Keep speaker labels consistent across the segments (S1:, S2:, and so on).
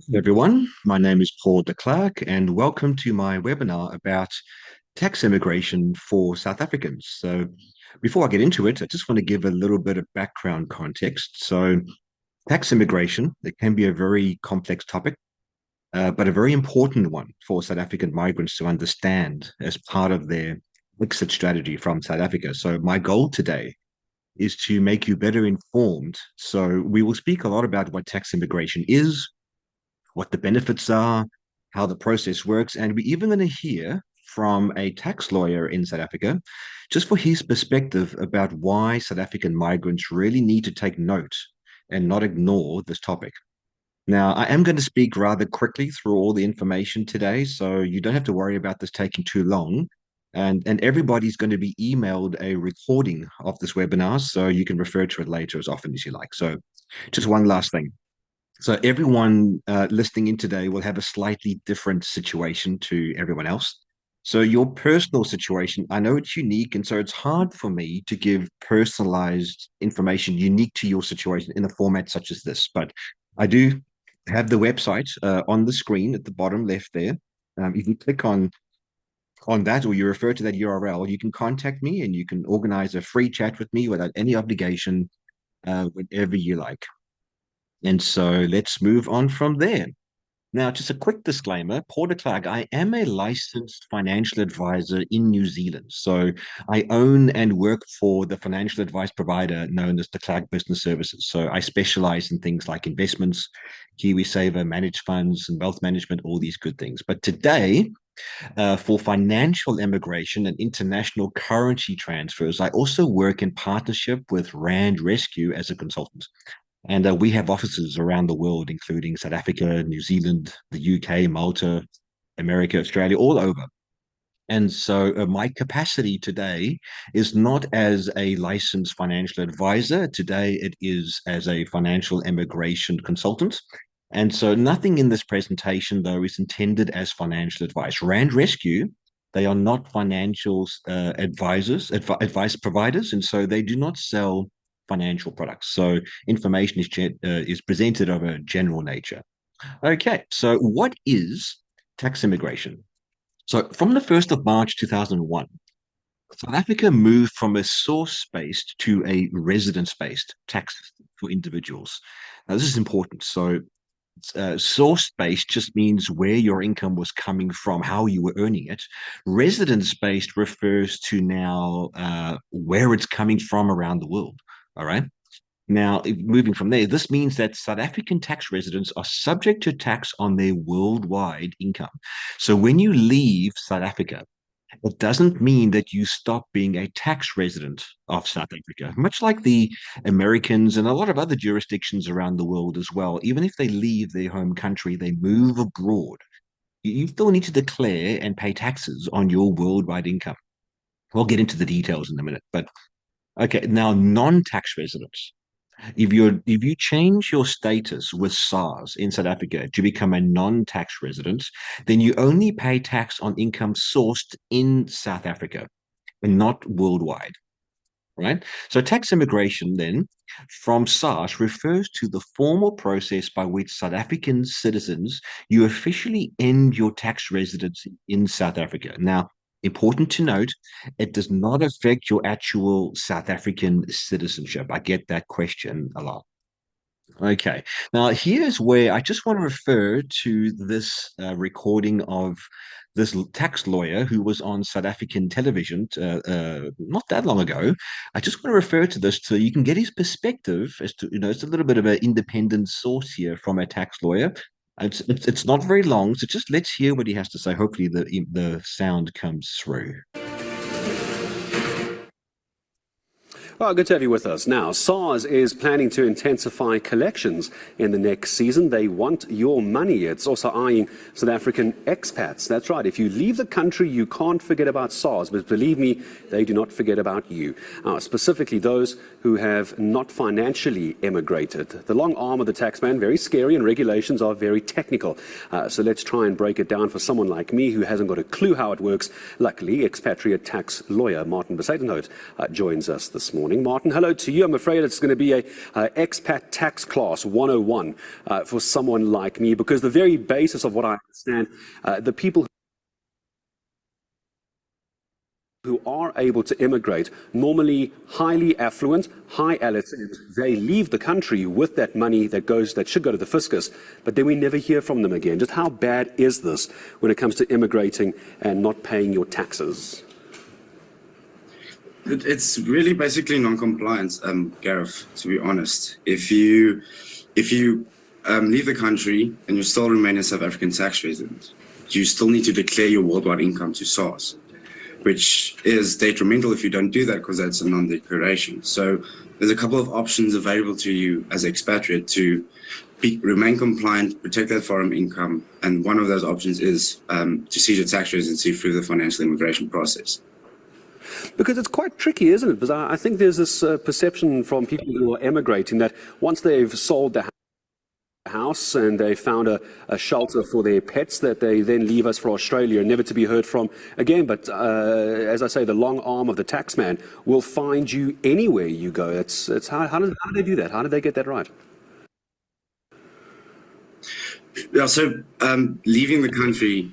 S1: Hello everyone, my name is Paul de Klerk and welcome to my webinar about tax immigration for South Africans. So before I get into it, I just want to give a little bit of background context. So tax immigration, it can be a very complex topic, but a very important one for South African migrants to understand as part of their exit strategy from South Africa. So my goal today is to make you better informed. So we will speak a lot about what tax immigration is, what the benefits are, how the process works. And we're even going to hear from a tax lawyer in South Africa, just for his perspective about why South African migrants really need to take note and not ignore this topic. Now, I am going to speak rather quickly through all the information today, so you don't have to worry about this taking too long. And everybody's going to be emailed a recording of this webinar, so you can refer to it later as often as you like. So just one last thing. So everyone listening in today will have a slightly different situation to everyone else. So your personal situation, I know it's unique, and so it's hard for me to give personalized information unique to your situation in a format such as this. But I do have the website on the screen at the bottom left there. If you click on that or you refer to that URL, you can contact me and you can organize a free chat with me without any obligation whenever you like. And so let's move on from there. Now, just a quick disclaimer, Paul de Klerk, I am a licensed financial advisor in New Zealand. So I own and work for the financial advice provider known as the Klerk Business Services. So I specialize in things like investments, KiwiSaver, managed funds, and wealth management, all these good things. But today, for financial immigration and international currency transfers, I also work in partnership with Rand Rescue as a consultant. And we have offices around the world, including South Africa, New Zealand, the UK, Malta, America, Australia, all over. And so my capacity today is not as a licensed financial advisor. Today it is as a financial immigration consultant. And so nothing in this presentation, though, is intended as financial advice. Rand Rescue, they are not financial advice providers, and so they do not sell financial products. So information is presented of a general nature. Okay, so what is tax immigration? So from the 1st of March 2001, South Africa moved from a source-based to a residence-based tax system for individuals. Now, this is important. So source-based just means where your income was coming from, how you were earning it. Residence-based refers to now where it's coming from around the world. All right. Now, moving from there, this means that South African tax residents are subject to tax on their worldwide income. So when you leave South Africa, it doesn't mean that you stop being a tax resident of South Africa, much like the Americans and a lot of other jurisdictions around the world as well. Even if they leave their home country, they move abroad. You still need to declare and pay taxes on your worldwide income. We'll get into the details in a minute, but okay, now non-tax residents. If you change your status with SARS in South Africa to become a non-tax resident, then you only pay tax on income sourced in South Africa and not worldwide, right? So tax immigration then from SARS refers to the formal process by which South African citizens, you officially end your tax residency in South Africa. Now, important to note, it does not affect your actual South African citizenship. I get that question a lot. Okay, now here's where I just want to refer to this recording of this tax lawyer who was on South African television not that long ago. I just want to refer to this so you can get his perspective as to, it's a little bit of an independent source here from a tax lawyer. It's not very long, so just let's hear what he has to say. Hopefully the sound comes through.
S2: Well, good to have you with us. Now, SARS is planning to intensify collections in the next season. They want your money. It's also eyeing South African expats. That's right. If you leave the country, you can't forget about SARS. But believe me, they do not forget about you. Specifically those who have not financially emigrated. The long arm of the taxman, very scary, and regulations are very technical. So let's try and break it down for someone like me who hasn't got a clue how it works. Luckily, expatriate tax lawyer Martin Besadenhout joins us this morning. morning. Martin, hello to you. I'm afraid it's going to be a expat tax class 101 for someone like me, because the very basis of what I understand, the people who are able to immigrate, normally highly affluent, high altitude, they leave the country with that money that should go to the fiscus, but then we never hear from them again. Just how bad is this when it comes to immigrating and not paying your taxes?
S3: It's really basically non-compliance, Gareth, to be honest. If you leave the country and you still remain a South African tax resident, you still need to declare your worldwide income to SARS, which is detrimental if you don't do that, because that's a non-declaration. So there's a couple of options available to you as expatriate to remain compliant, protect that foreign income, and one of those options is to seize your tax residency through the financial immigration process.
S2: Because it's quite tricky, isn't it? Because I think there's this perception from people who are emigrating that once they've sold their house and they found a shelter for their pets, that they then leave us for Australia, never to be heard from again. But as I say, the long arm of the taxman will find you anywhere you go. It's how do they do that? How do they get that right?
S3: Yeah, so leaving the country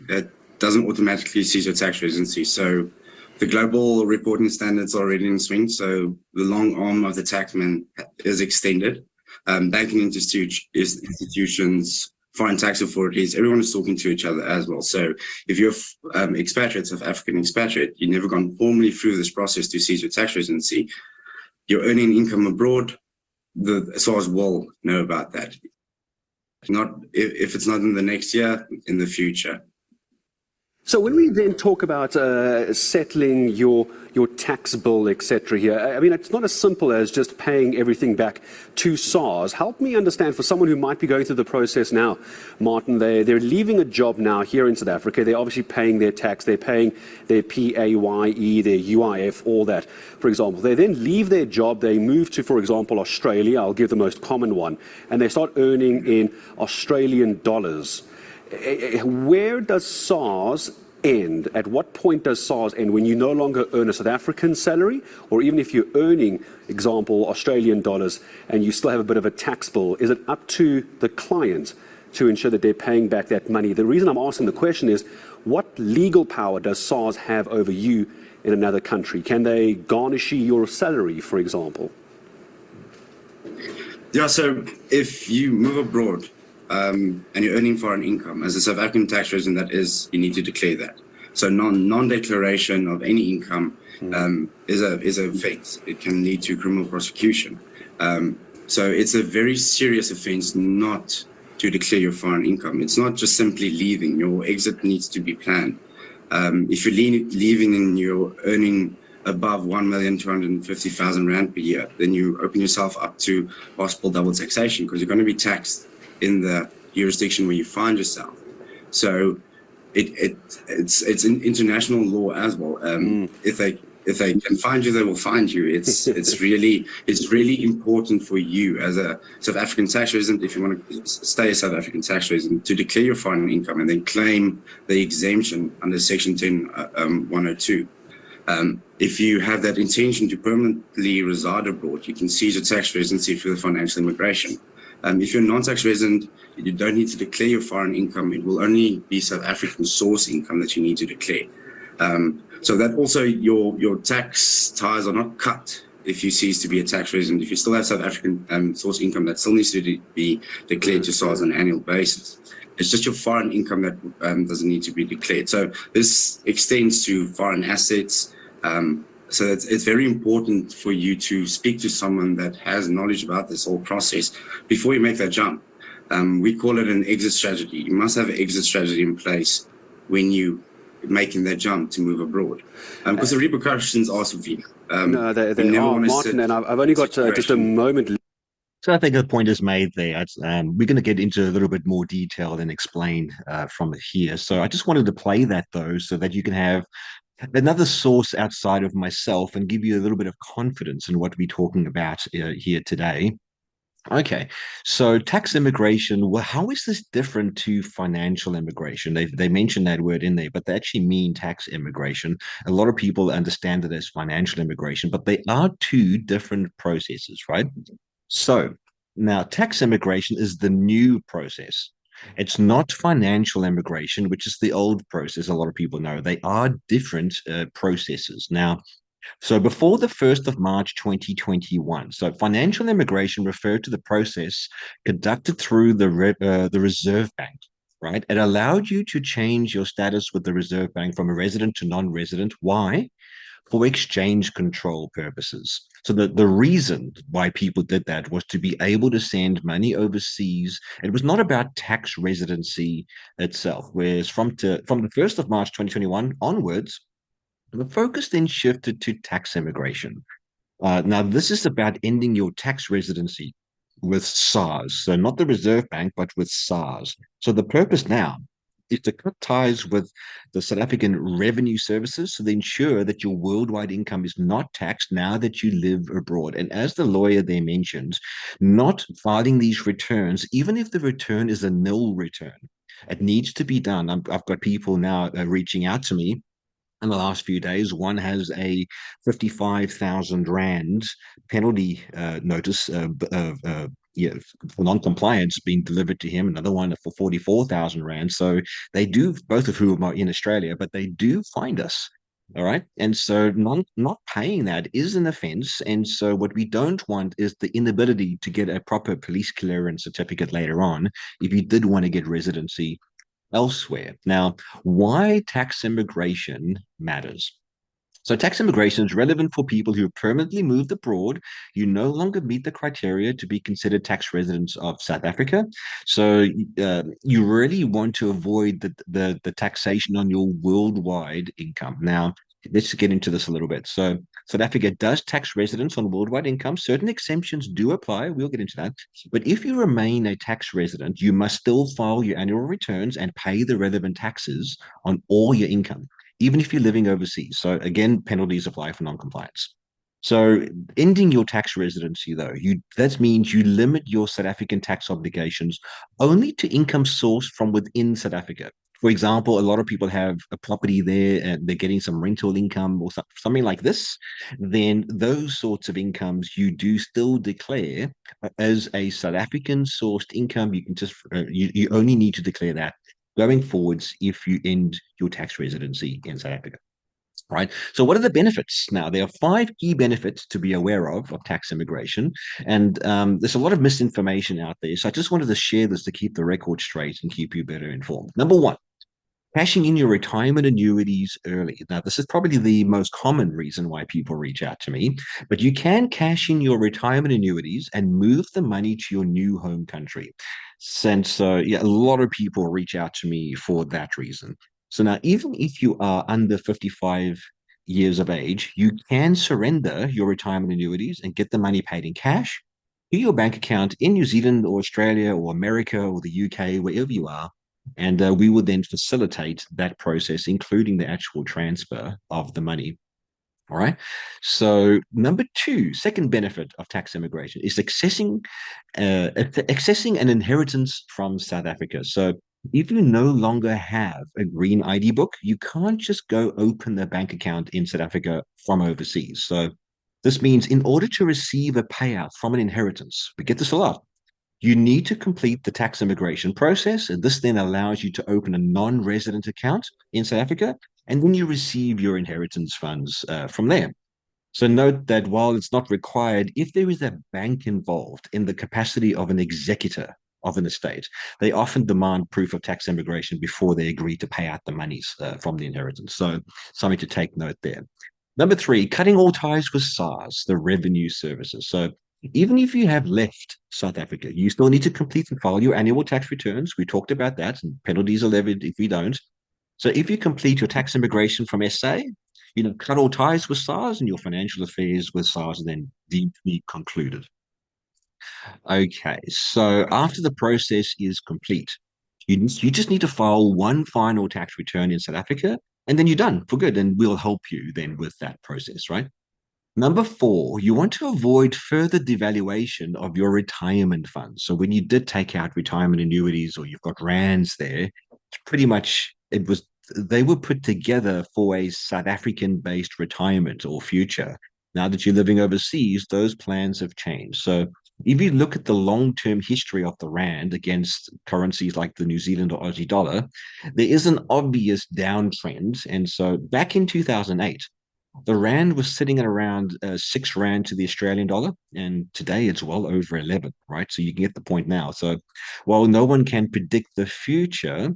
S3: doesn't automatically seize your tax residency. So the global reporting standards are already in swing, so the long arm of the taxman is extended. Banking institutions, foreign tax authorities, everyone is talking to each other as well. So if you're expatriate, South African expatriate, you've never gone formally through this process to seize your tax residency, you're earning income abroad, the SARS will know about that. Not if it's not in the next year, in the future.
S2: So when we then talk about settling your tax bill, etc. here, I mean, it's not as simple as just paying everything back to SARS. Help me understand, for someone who might be going through the process now, Martin, they're leaving a job now here in South Africa. They're obviously paying their tax. They're paying their PAYE, their UIF, all that, for example. They then leave their job. They move to, for example, Australia. I'll give the most common one. And they start earning in Australian dollars. Where does SARS end? At what point does SARS end? When you no longer earn a South African salary, or even if you're earning, example, Australian dollars, and you still have a bit of a tax bill, is it up to the client to ensure that they're paying back that money? The reason I'm asking the question is, what legal power does SARS have over you in another country? Can they garnish your salary, for example?
S3: Yeah, so if you move abroad, and you're earning foreign income, as a South African tax resident, you need to declare that. So non-declaration of any income is a offence. It can lead to criminal prosecution. So it's a very serious offence not to declare your foreign income. It's not just simply leaving. Your exit needs to be planned. If you're leaving and you're earning above 1,250,000 Rand per year, then you open yourself up to possible double taxation, because you're going to be taxed in the jurisdiction where you find yourself. So it's in international law as well. If they can find you, they will find you. It's really important for you as a South African tax resident, if you want to stay a South African tax resident, to declare your foreign income and then claim the exemption under Section 102. If you have that intention to permanently reside abroad, you can seize your tax residency through the financial immigration. If you're a non-tax resident, you don't need to declare your foreign income. It will only be South African source income that you need to declare. So that also your tax ties are not cut if you cease to be a tax resident. If you still have South African source income, that still needs to be declared to SARS on an annual basis. It's just your foreign income that doesn't need to be declared. So this extends to foreign assets. So it's very important for you to speak to someone that has knowledge about this whole process before you make that jump. We call it an exit strategy. You must have an exit strategy in place when you making that jump to move abroad, because the repercussions are severe.
S2: No, they are, Martin, and I've only got just a moment.
S1: So I think the point is made there. We're going to get into a little bit more detail and explain from here. So I just wanted to play that, though, so that you can have another source outside of myself and give you a little bit of confidence in what we're talking about here today. Okay, so tax immigration, well, how is this different to financial immigration? They mention that word in there, but they actually mean tax immigration. A lot of people understand it as financial immigration, but they are two different processes, right? So now tax immigration is the new process. It's not financial immigration, which is the old process. A lot of people know they are different processes. Now, so before the 1st of March 2021, so financial immigration referred to the process conducted through the Reserve Bank, right? It allowed you to change your status with the Reserve Bank from a resident to non-resident. Why? For exchange control purposes. So the reason why people did that was to be able to send money overseas. It was not about tax residency itself, whereas from the 1st of March 2021 onwards, the focus then shifted to tax immigration. Now, this is about ending your tax residency with SARS. So, not the Reserve Bank, but with SARS. So, the purpose now is to cut ties with the South African revenue services so they ensure that your worldwide income is not taxed now that you live abroad. And as the lawyer there mentioned, not filing these returns, even if the return is a nil return, it needs to be done. I've got people now reaching out to me in the last few days. One has a 55,000 Rand penalty notice yeah, for non-compliance being delivered to him, another one for 44,000 Rand. So they do, both of whom are in Australia, but they do find us. All right. And so not paying that is an offense. And so what we don't want is the inability to get a proper police clearance certificate later on if you did want to get residency elsewhere. Now, why tax immigration matters. So, tax immigration is relevant for people who have permanently moved abroad. You no longer meet the criteria to be considered tax residents of South Africa. So, you really want to avoid the taxation on your worldwide income. Now, let's get into this a little bit. So, South Africa does tax residents on worldwide income. Certain exemptions do apply. We'll get into that. But if you remain a tax resident, you must still file your annual returns and pay the relevant taxes on all your income even if you're living overseas. So again, penalties apply for non-compliance. So ending your tax residency, though, you that means you limit your South African tax obligations only to income sourced from within South Africa. For example, a lot of people have a property there and they're getting some rental income or something like this. Then those sorts of incomes you do still declare as a South African sourced income. You can just you only need to declare that going forwards if you end your tax residency in South Africa. Right. So, what are the benefits? Now, there are five key benefits to be aware of tax immigration. And there's a lot of misinformation out there. So, I just wanted to share this to keep the record straight and keep you better informed. Number one, cashing in your retirement annuities early. Now, this is probably the most common reason why people reach out to me, but you can cash in your retirement annuities and move the money to your new home country. Since, yeah, a lot of people reach out to me for that reason. So now, even if you are under 55 years of age, you can surrender your retirement annuities and get the money paid in cash to your bank account in New Zealand or Australia or America or the UK, wherever you are, and we would then facilitate that process, including the actual transfer of the money. All right. So, number two, second benefit of tax immigration is accessing an inheritance from South Africa. So, if you no longer have a green ID book, you can't just go open a bank account in South Africa from overseas. So, this means in order to receive a payout from an inheritance, we get this a lot, you need to complete the tax immigration process, and this then allows you to open a non-resident account in South Africa, and then you receive your inheritance funds from there. So note that while it's not required, if there is a bank involved in the capacity of an executor of an estate, they often demand proof of tax immigration before they agree to pay out the monies from the inheritance. So something to take note there. Number three, cutting all ties with SARS, the revenue services. So even if you have left South Africa, you still need to complete and file your annual tax returns. We talked about that, and penalties are levied if you don't. So if you complete your tax immigration from SA, cut all ties with SARS and your financial affairs with SARS are then deemed to be concluded. Okay, so after the process is complete, you just need to file one final tax return in South Africa, and then you're done for good, and we'll help you then with that process, right? Number four, you want to avoid further devaluation of your retirement funds. So when you did take out retirement annuities or you've got rands there, pretty much it was they were put together for a South African based retirement or future. Now that you're living overseas, those plans have changed. So if you look at the long-term history of the rand against currencies like the New Zealand or Aussie dollar, there is an obvious downtrend. And so back in 2008, the rand was sitting at around 6 rand to the Australian dollar, and today it's well over 11, right? So you can get the point now. So while no one can predict the future,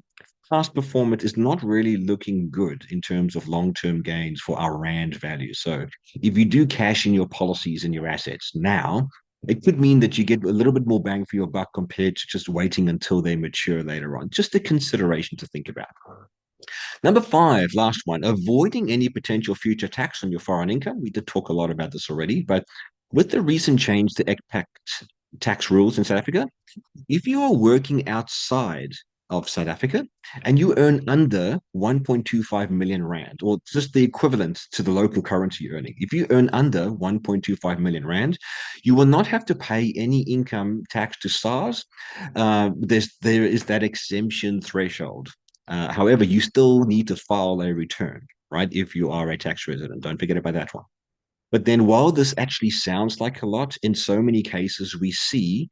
S1: past performance is not really looking good in terms of long-term gains for our rand value. So if you do cash in your policies and your assets now, it could mean that you get a little bit more bang for your buck compared to just waiting until they mature later on. Just a consideration to think about. Number five, last one, avoiding any potential future tax on your foreign income. We did talk a lot about this already, but with the recent change to expat tax rules in South Africa, if you are working outside of South Africa and you earn under 1.25 million rand, or just the equivalent to the local currency you're earning, if you earn under 1.25 million rand, you will not have to pay any income tax to SARS. There is that exemption threshold. However, you still need to file a return, right? If you are a tax resident, don't forget about that one. But then, while this actually sounds like a lot, in so many cases we see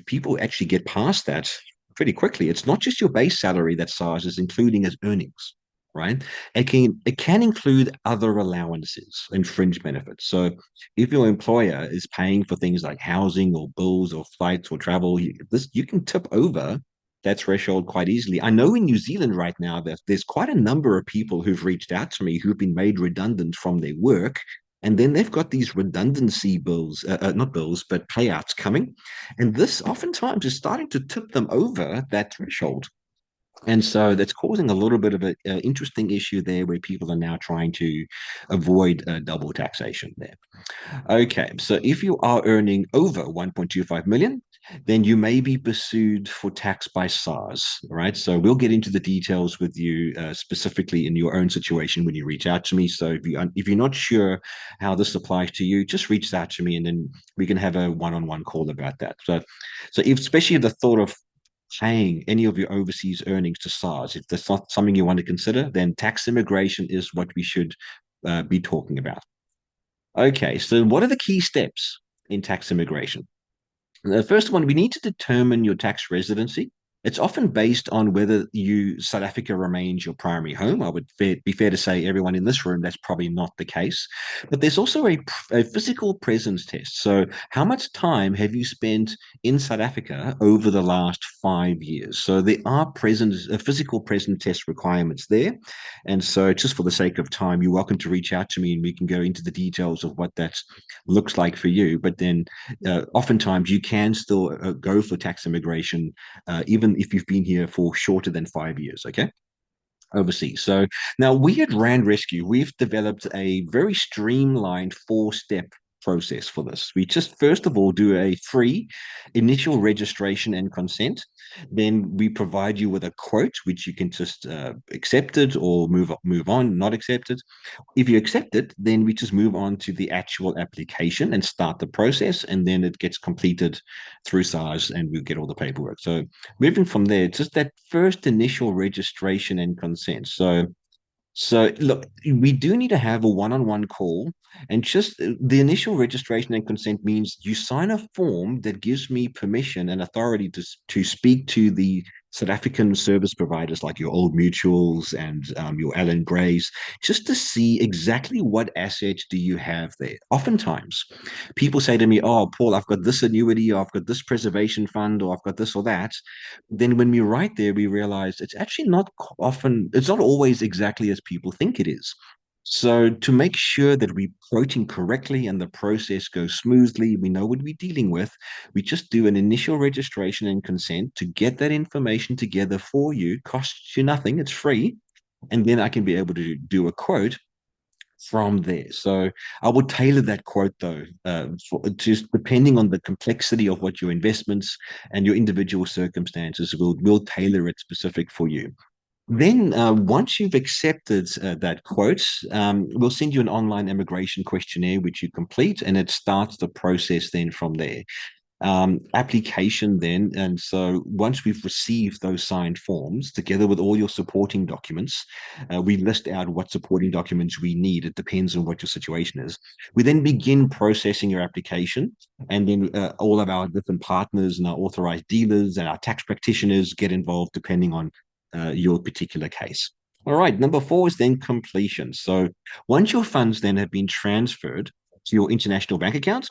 S1: people actually get past that pretty quickly. It's not just your base salary that SARS is including as earnings, right? It can include other allowances and fringe benefits. So, if your employer is paying for things like housing or bills or flights or travel, you can tip over that threshold quite easily. I know in New Zealand right now that there's quite a number of people who've reached out to me who've been made redundant from their work, and then they've got these redundancy bills, not bills, but payouts coming. And this oftentimes is starting to tip them over that threshold. And so that's causing a little bit of an interesting issue there where people are now trying to avoid double taxation there. Okay, so if you are earning over 1.25 million, then you may be pursued for tax by SARS, right? So we'll get into the details with you specifically in your own situation when you reach out to me. So if you're not sure how this applies to you, just reach out to me and then we can have a one-on-one call about that. So if, especially the thought of paying any of your overseas earnings to SARS, if that's not something you want to consider, then tax immigration is what we should be talking about. Okay, so what are the key steps in tax immigration? The first one, we need to determine your tax residency. It's often based on whether South Africa remains your primary home. I would be fair to say everyone in this room, that's probably not the case. But there's also a physical presence test. So how much time have you spent in South Africa over the last 5 years? So there are physical presence test requirements there. And so just for the sake of time, you're welcome to reach out to me and we can go into the details of what that looks like for you. But then oftentimes you can still go for tax immigration, even if you've been here for shorter than 5 years, okay? Overseas. So now we at Rand Rescue, we've developed a very streamlined four-step process for this. We just first of all do a free initial registration and consent. Then we provide you with a quote, which you can just accept it or move on, not accept it. If you accept it, then we just move on to the actual application and start the process, and then it gets completed through SARS and we get all the paperwork. So moving from there, just that first initial registration and consent. So look, we do need to have a one-on-one call, and just the initial registration and consent means you sign a form that gives me permission and authority to speak to the South African service providers like your Old Mutuals and your Allan Grays, just to see exactly what assets do you have there. Oftentimes, people say to me, "Oh, Paul, I've got this annuity, or I've got this preservation fund, or I've got this or that." Then when we write there, we realize it's actually it's not always exactly as people think it is. So to make sure that we're quoting correctly and the process goes smoothly, we know what we're dealing with, we just do an initial registration and consent to get that information together for you. Costs you nothing, it's free. And then I can be able to do a quote from there. So I would tailor that quote though, just depending on the complexity of what your investments and your individual circumstances will tailor it specific for you. Then, once you've accepted that quote, we'll send you an online immigration questionnaire which you complete, and it starts the process then from there. Application then. And so once we've received those signed forms together with all your supporting documents, we list out what supporting documents we need. It depends on what your situation is. We then begin processing your application, and then all of our different partners and our authorized dealers and our tax practitioners get involved depending on your particular case. All right, number four is then completion. So once your funds then have been transferred to your international bank account,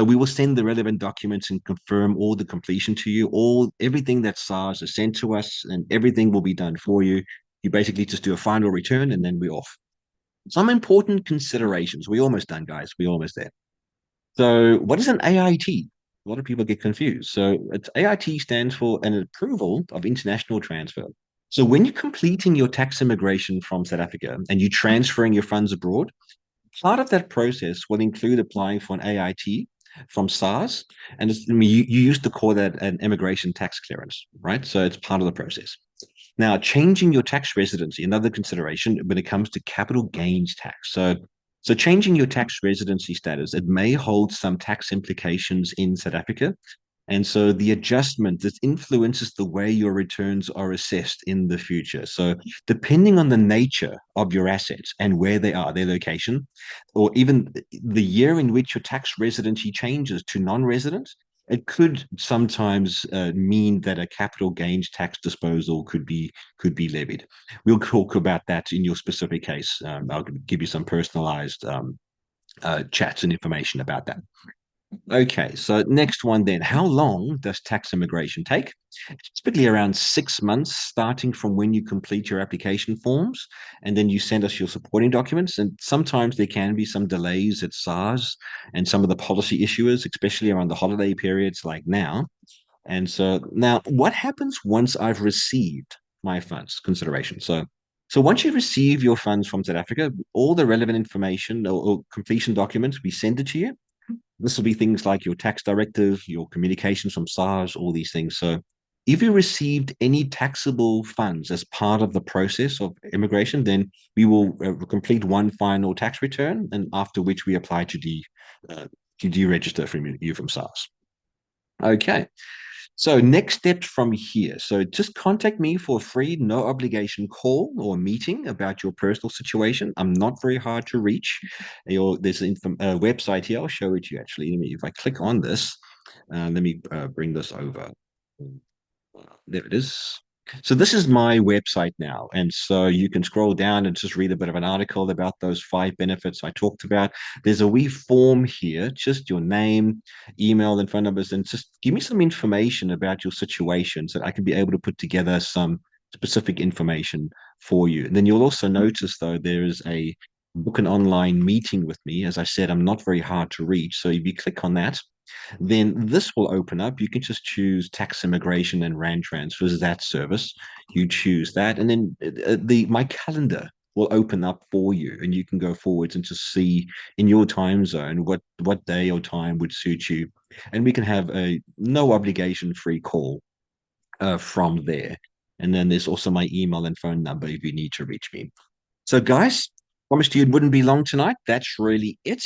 S1: we will send the relevant documents and confirm all the completion to you. Everything that SARS has sent to us, and everything will be done for you. You basically just do a final return, and then we're off. Some important considerations. We're almost done, guys. We're almost there. So, what is an AIT? A lot of people get confused. So, AIT stands for an approval of international transfer. So, when you're completing your tax immigration from South Africa and you're transferring your funds abroad, part of that process will include applying for an AIT from SARS, and I mean, you used to call that an immigration tax clearance, right? So it's part of the process. Now, changing your tax residency, another consideration when it comes to capital gains tax. So changing your tax residency status, it may hold some tax implications in South Africa. And so the adjustment that influences the way your returns are assessed in the future. So depending on the nature of your assets and where they are, their location, or even the year in which your tax residency changes to non-resident, it could sometimes mean that a capital gains tax disposal could be levied. We'll talk about that in your specific case. I'll give you some personalized chats and information about that. Okay, so next one then. How long does tax immigration take? It's typically around 6 months, starting from when you complete your application forms, and then you send us your supporting documents. And sometimes there can be some delays at SARS and some of the policy issuers, especially around the holiday periods like now. And so now, what happens once I've received my funds? Consideration. So once you receive your funds from South Africa, all the relevant information or completion documents, we send it to you. This will be things like your tax directive, your communications from SARS, all these things. So if you received any taxable funds as part of the process of immigration, then we will complete one final tax return, and after which we apply to deregister from you from SARS. Okay. So next steps from here. So just contact me for a free, no obligation call or meeting about your personal situation. I'm not very hard to reach. There's a website here. I'll show it to you actually. If I click on this, let me bring this over. There it is. So this is my website now. And so you can scroll down and just read a bit of an article about those 5 benefits I talked about. There's a wee form here, just your name, email, and phone numbers, and just give me some information about your situation so that I can be able to put together some specific information for you. And then you'll also notice, though, there is a book an online meeting with me. As I said, I'm not very hard to reach. So if you click on that, then this will open up. You can just choose tax immigration and RAND transfers, that service. You choose that, and then my calendar will open up for you, and you can go forwards and just see in your time zone what day or time would suit you, and we can have a no obligation free call from there. And then there's also my email and phone number if you need to reach me. So, guys, promised you it wouldn't be long tonight. That's really it.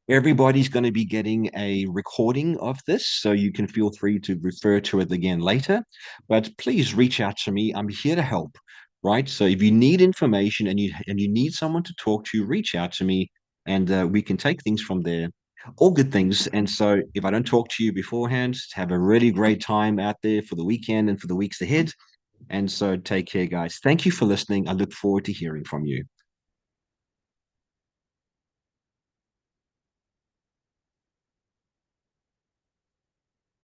S1: Everybody's going to be getting a recording of this, so you can feel free to refer to it again later. But please reach out to me. I'm here to help, right? So if you need information and you need someone to talk to, reach out to me, and we can take things from there. All good things. And so if I don't talk to you beforehand, have a really great time out there for the weekend and for the weeks ahead. And so take care, guys. Thank you for listening. I look forward to hearing from you.